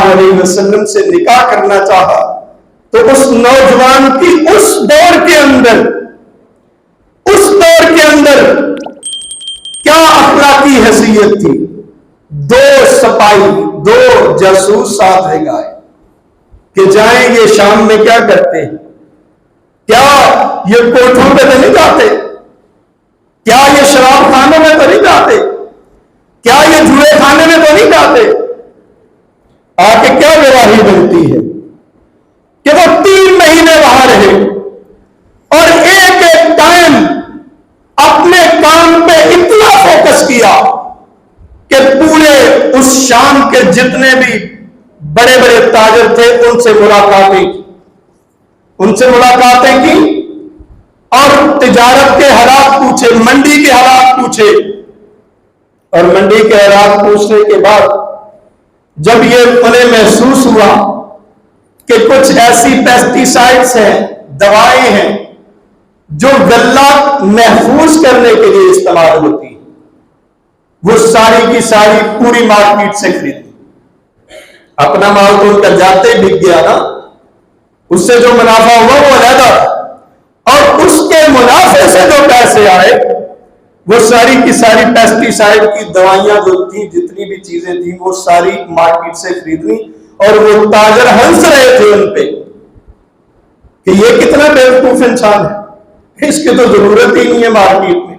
सल्लल्लाहु अलैहि वसल्लम से निकाह करना चाहा, तो उस नौजवान की उस दौर के अंदर क्या अखलाकी हैसियत थी। 2 सिपाही, 2 जासूस साथ रह गए कि जाएंगे शाम में क्या करते हैं, क्या ये कोठों पे तो नहीं जाते, क्या ये शराब खानों में तो नहीं जाते, क्या ये जुए खाने में तो नहीं जाते। आके क्या गवाही मिलती है कि वो 3 महीने वहां रहे और एक एक टाइम अपने काम पे इतना फोकस किया कि पूरे उस शाम के जितने भी बड़े बड़े ताजर थे उनसे मुलाकातें की और तिजारत के हालात पूछे, मंडी के हालात पूछे। और मंडी के हालात पूछने के बाद जब ये उन्हें महसूस हुआ कि कुछ ऐसी पेस्टिसाइड्स हैं, दवाएं हैं जो गल्ला महफूज करने के लिए इस्तेमाल होती है, वो सारी की सारी पूरी मार्केट से खरीदी। अपना माल तो उनका जाते बिक गया ना, उससे जो मुनाफा हुआ वो अलग, और उसके मुनाफे से जो पैसे आए वो सारी की सारी पेस्टिसाइड की दवाइयां जो थी, जितनी भी चीजें थी, वो सारी मार्केट से खरीदनी। और वो ताजर हंस रहे थे उन पे कि ये कितना बेवकूफ इंसान है, इसकी तो जरूरत ही नहीं है मार्केट में।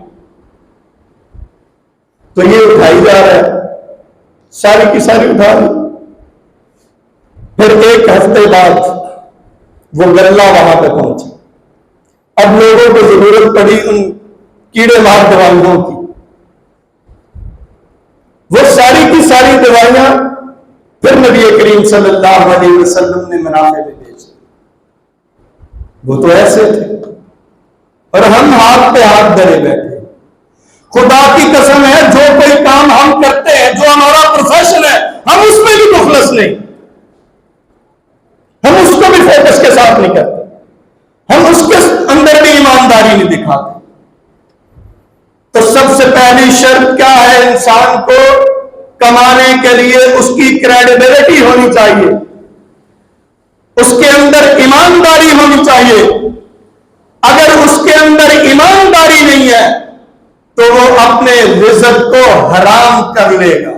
तो ये उठाई जा रहा है, सारी की सारी उठा ली। फिर 1 हफ्ते बाद वो गल्ला वहां पे पहुंचा। अब लोगों को जरूरत पड़ी उन कीड़े मार दवाइयों की। वो सारी की सारी दवाइयां फिर नबी करीम सल्लल्लाहु अलैहि वसल्लम ने मुनाफे में बेची। वो तो ऐसे थे और हम हाथ पे हाथ धरे बैठे। खुदा की कसम है, जो कोई काम हम करते हैं, जो हमारा प्रोफेशन है, हम उसमें भी मुखलस नहीं, हम उसको भी फोकस के साथ नहीं करते, हम उसके अंदर भी ईमानदारी नहीं दिखाते। तो सबसे पहली शर्त क्या है? इंसान को कमाने के लिए उसकी क्रेडिबिलिटी होनी चाहिए, उसके अंदर ईमानदारी होनी चाहिए। अगर उसके अंदर ईमानदारी नहीं है तो वो अपने रिज़्क को हराम कर लेगा।